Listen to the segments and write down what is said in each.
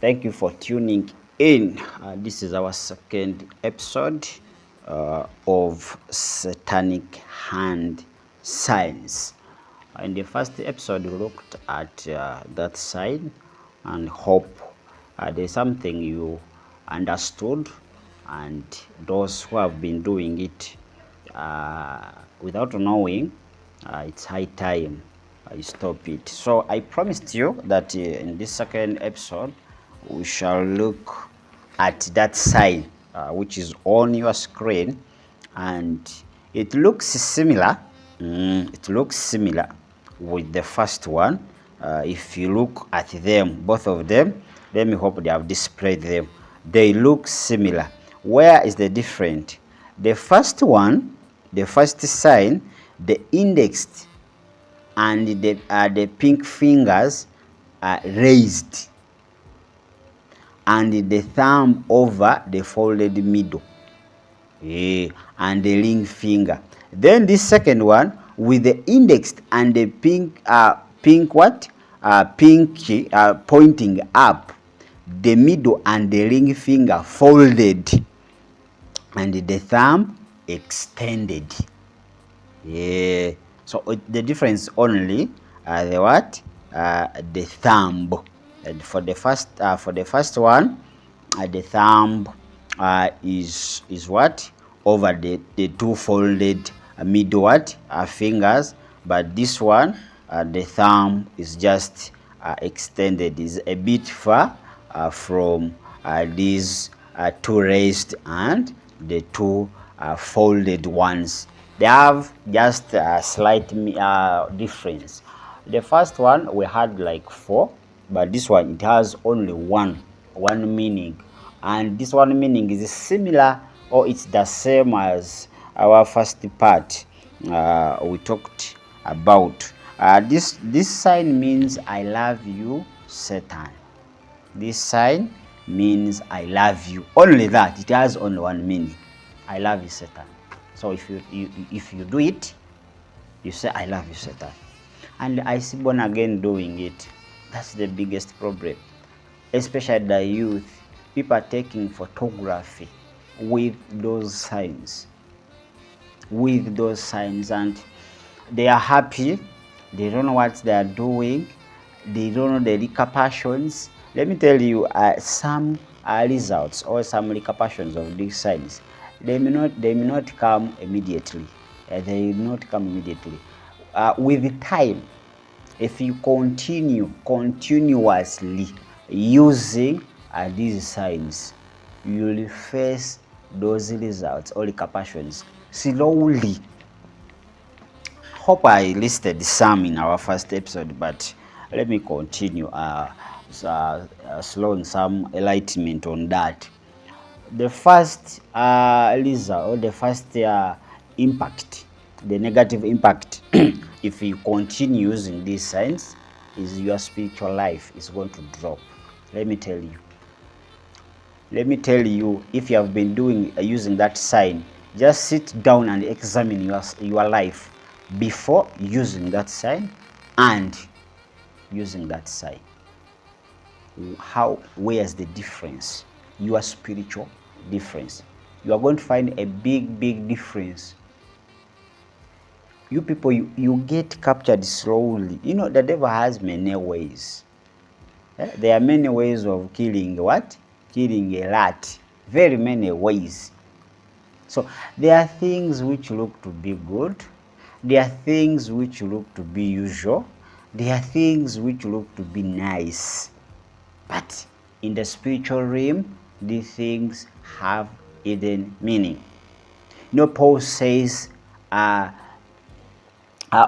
Thank you for tuning in. This is our second episode of Satanic Hand Signs. In the first episode, we looked at that sign and hope there's something you understood, and those who have been doing it without knowing, it's high time you stop it. So I promised you that in this second episode, we shall look at that sign which is on your screen, and it looks similar. It looks similar with the first one. If you look at them, both of them, let me hope they have displayed them. They look similar. Where is the difference? The first one, the first sign, the index and the pink fingers are raised, and the thumb over the folded middle, and the ring finger. Then this second one with the index and the pinky pointing up, the middle and the ring finger folded, and the thumb extended. So the difference only the thumb. And for the first one, the thumb is what over the two folded middle fingers, but this one the thumb is just extended, is a bit far from these two raised and the two folded ones. They have just a slight difference. The first one we had like 4, but this one it has only one meaning, and this one meaning is similar, or it's the same as our first part we talked about. This sign means I love you, Satan. This sign means I love you. Only that. It has only one meaning. I love you, Satan. So if you do it, you say I love you, Satan. And I see born again doing it. That's the biggest problem. Especially the youth. People are taking photography with those signs. And they are happy. They don't know what they are doing. They don't know the repercussions. Let me tell you some results or some repercussions of these signs. They may not come immediately. With time, if you continuously using these signs, you will face those results or repercussions slowly. Hope I listed some in our first episode, but let me continue slowing some enlightenment on that. The first result, or the first impact, the negative impact, if you continue using these signs, is your spiritual life is going to drop. Let me tell you, if you have been using that sign, just sit down and examine your life before using that sign and using that sign. Where's the difference? Your spiritual difference. You are going to find a big difference. You people, you get captured slowly. You know, the devil has many ways. There are many ways of killing what? Killing a rat. Very many ways. So there are things which look to be good. There are things which look to be usual. There are things which look to be nice. But in the spiritual realm, these things have hidden meaning. You know, Paul says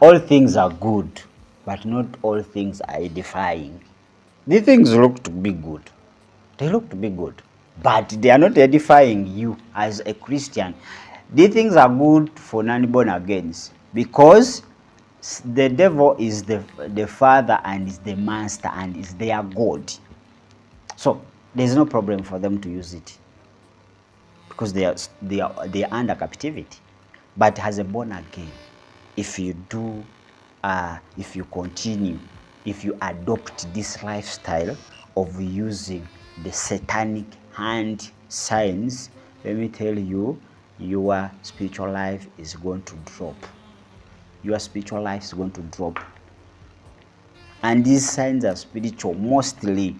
all things are good, but not all things are edifying. These things look to be good. They look to be good, but they are not edifying you as a Christian. These things are good for non-born agains, because the devil is the father and is the master and is their God. So there's no problem for them to use it, because they are under captivity. But as a born again, if you continue, if you adopt this lifestyle of using the satanic hand signs, let me tell you, your spiritual life is going to drop. Your spiritual life is going to drop. And these signs are spiritual mostly.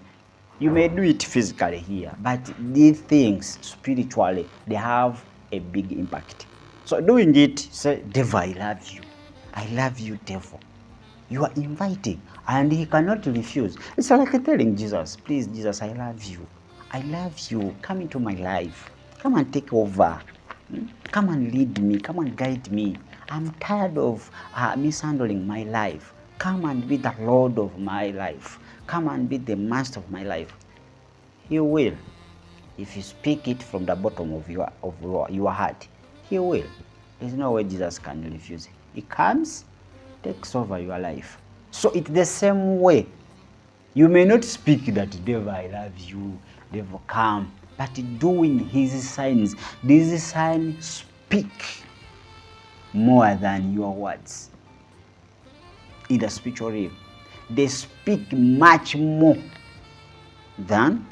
You may do it physically here, but these things spiritually, they have a big impact. So doing it, say, devil, I love you. I love you, devil. You are inviting, and he cannot refuse. It's like telling Jesus, please, Jesus, I love you. I love you. Come into my life. Come and take over. Come and lead me. Come and guide me. I'm tired of mishandling my life. Come and be the Lord of my life. Come and be the master of my life. He will. If you speak it from the bottom of your heart, he will. There's no way Jesus can refuse. He comes, takes over your life. So it's the same way. You may not speak that, devil, I love you, devil, come, but doing his signs. These signs speak more than your words. In the spiritual realm, they speak much more than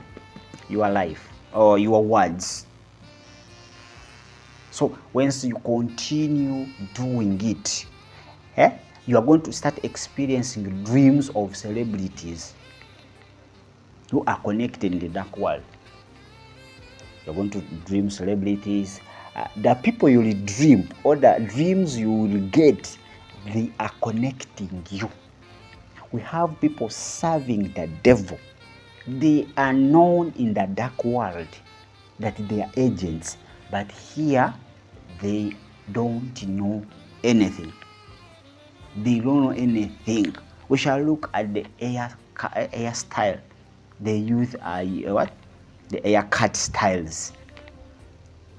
your life or your words. So once you continue doing it, you are going to start experiencing dreams of celebrities who are connected in the dark world. You're going to dream celebrities. The people you will dream, or the dreams you will get, they are connecting you. We have people serving the devil. They are known in the dark world that they are agents, but here they don't know anything. They don't know anything. We shall look at the hairstyle. The youth are what? The haircut styles.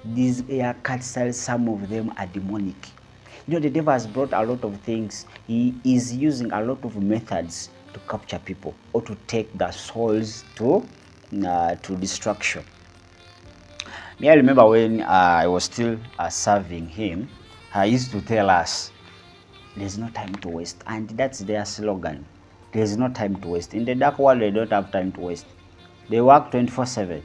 These haircut styles, some of them are demonic. You know, the devil has brought a lot of things. He is using a lot of methods to capture people or to take their souls to destruction. Me, I remember when I was still serving him, he used to tell us, there's no time to waste. And that's their slogan. There's no time to waste. In the dark world, they don't have time to waste. They work 24/7.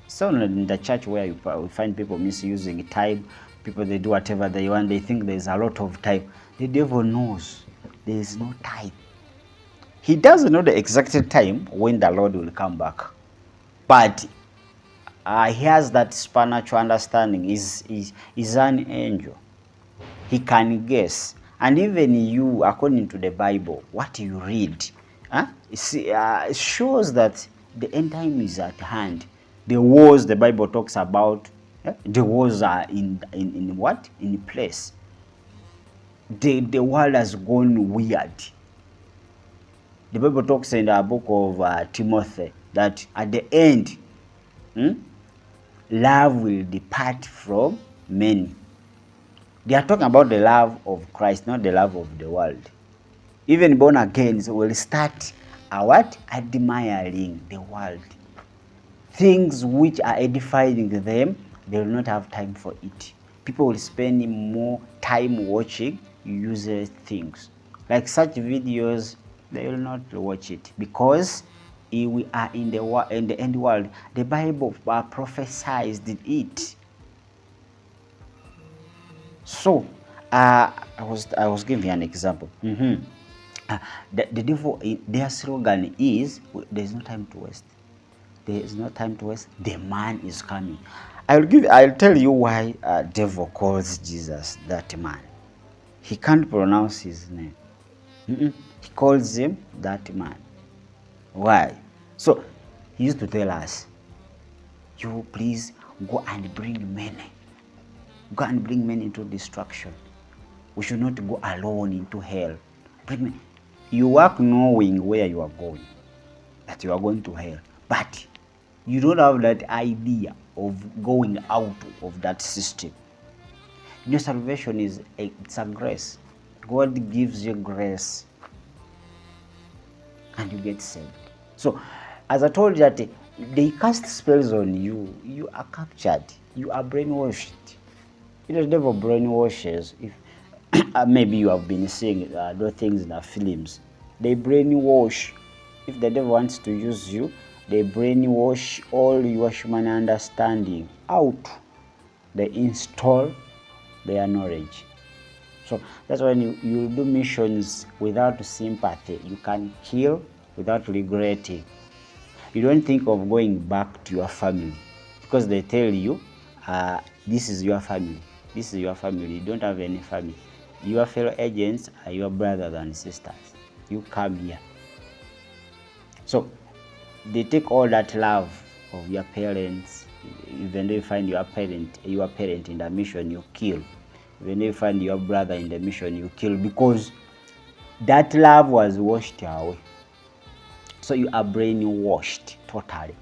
So in the church where we find people misusing time, people, they do whatever they want, they think there's a lot of time. The devil knows there is no time. He doesn't know the exact time when the Lord will come back. But he has that supernatural understanding. He's an angel. He can guess. And even you, according to the Bible, what you read, it shows that the end time is at hand. The wars the Bible talks about, the wars are in what? In place. The world has gone weird. The Bible talks in the book of Timothy that at the end, love will depart from many. They are talking about the love of Christ, not the love of the world. Even born again will start admiring the world. Things which are edifying them, they will not have time for it. People will spend more time watching useless things. Like such videos, they will not watch it because we are in the end world. The Bible prophesied it. So I was giving you an example. The devil, their slogan is, there's no time to waste. There is no time to waste. The man is coming. I'll tell you why devil calls Jesus that man. He can't pronounce his name. He calls him that man. Why? So he used to tell us, you please go and bring many. Go and bring men into destruction. We should not go alone into hell. Bring men. You work knowing where you are going, that you are going to hell. But you don't have that idea of going out of that system. Your salvation it's a grace. God gives you grace and you get saved. So, as I told you that they cast spells on you, you are captured, you are brainwashed. The devil brainwashes. If maybe you have been seeing those things in the films, they brainwash. If the devil wants to use you, They brainwash all your human understanding out. They install their knowledge. So that's when you do missions without sympathy. You can kill without regretting. You don't think of going back to your family because they tell you, this is your family. This is your family. You don't have any family. Your fellow agents are your brothers and sisters. You come here. So they take all that love of your parents. Even though you find your parent in the mission, you kill. Even though you find your brother in the mission, you kill, because that love was washed away. So you are brainwashed totally.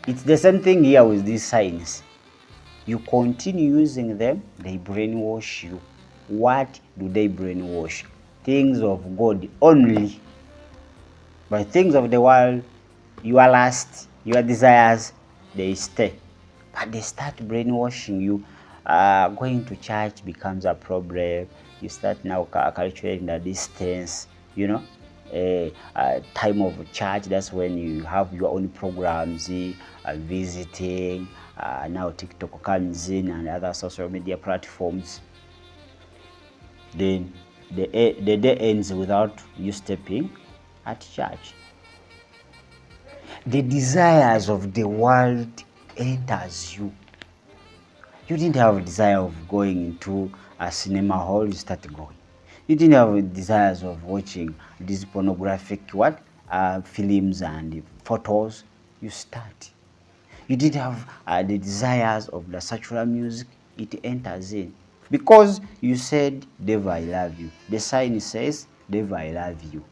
It's the same thing here with these signs. You continue using them, they brainwash you. What do they brainwash? Things of God only. But things of the world, your lust, your desires, they stay. But they start brainwashing you. Going to church becomes a problem. You start now calculating the distance, time of church. That's when you have your own programs, visiting. Now TikTok comes in and other social media platforms. Then the day ends without you stepping at church. The desires of the world enters you. You didn't have a desire of going into a cinema hall, you start going. You didn't have desires of watching these pornographic films and photos, you start. You didn't have the desires of the secular music, it enters in. Because you said, devil, I love you. The sign says, devil, I love you.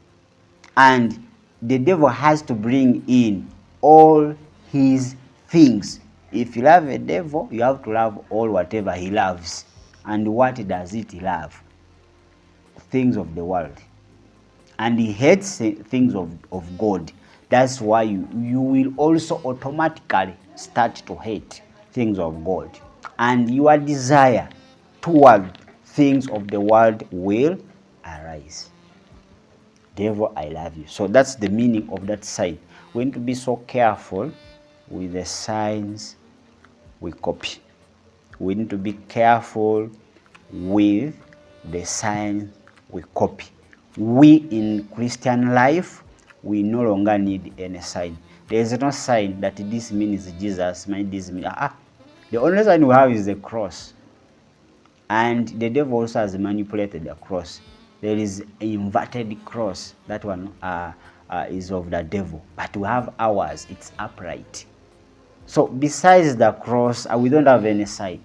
And the devil has to bring in all his things. If you love a devil, you have to love all whatever he loves. And what does it love? Things of the world. And he hates things of God. That's why you will also automatically start to hate things of God. And your desire toward things of the world will arise. Devil, I love you. So that's the meaning of that sign. We need to be so careful with the signs we copy. We need to be careful with the signs we copy. We in Christian life, we no longer need any sign. There is no sign that this means Jesus, this means the only sign we have is the cross. And the devil also has manipulated the cross. There is an inverted cross. That one is of the devil. But we have ours. It's upright. So besides the cross, we don't have any sign.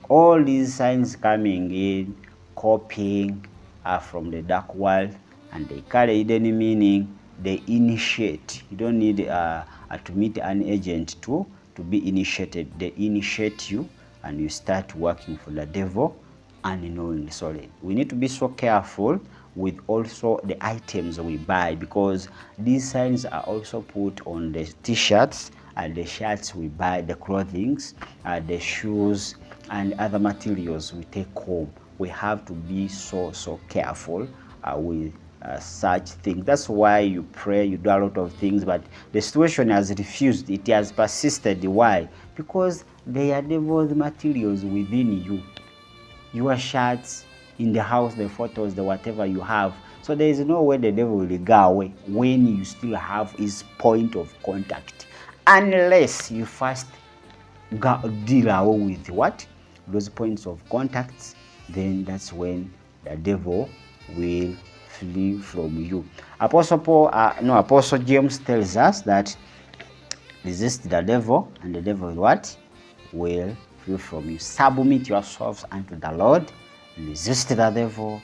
All these signs coming in, copying from the dark world, and they carry hidden meaning. They initiate. You don't need to meet an agent to be initiated. They initiate you, and you start working for the devil unknowingly. So we need to be so careful with also the items we buy, because these signs are also put on the t-shirts and the shirts we buy, the clothing, the shoes, and other materials we take home. We have to be so careful with such things. That's why you pray, you do a lot of things, but the situation has refused. It has persisted. Why? Because they are devil's materials within you. Your shirts, in the house, the photos, the whatever you have. So there is no way the devil will go away when you still have his point of contact, unless you first deal away with what? Those points of contacts. Then that's when the devil will flee from you. Apostle James tells us that resist the devil, and the devil will what? Will flee from you. Submit yourselves unto the Lord, resist the devil,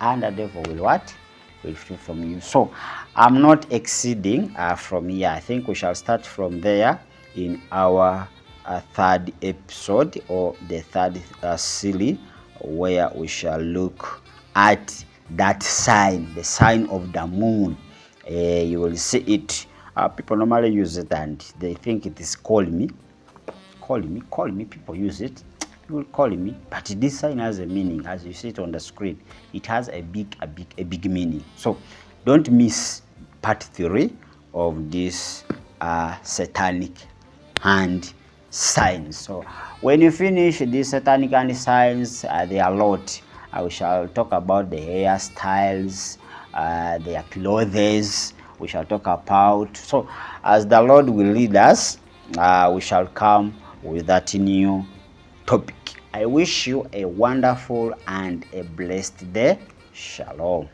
and the devil will what? Will flee from you. So I'm not exceeding from here. I think we shall start from there in our third episode, or the third series, where we shall look at that sign, the sign of the moon. You will see it. People normally use it and they think it is call me. People use it. People call me, but this sign has a meaning. As you see it on the screen, it has a big meaning. So don't miss part 3 of this satanic hand signs. So when you finish these satanic hand signs, there are a lot. We shall talk about the hairstyles, their clothes. We shall talk about. So as the Lord will lead us, we shall come with that new topic. I wish you a wonderful and a blessed day. Shalom.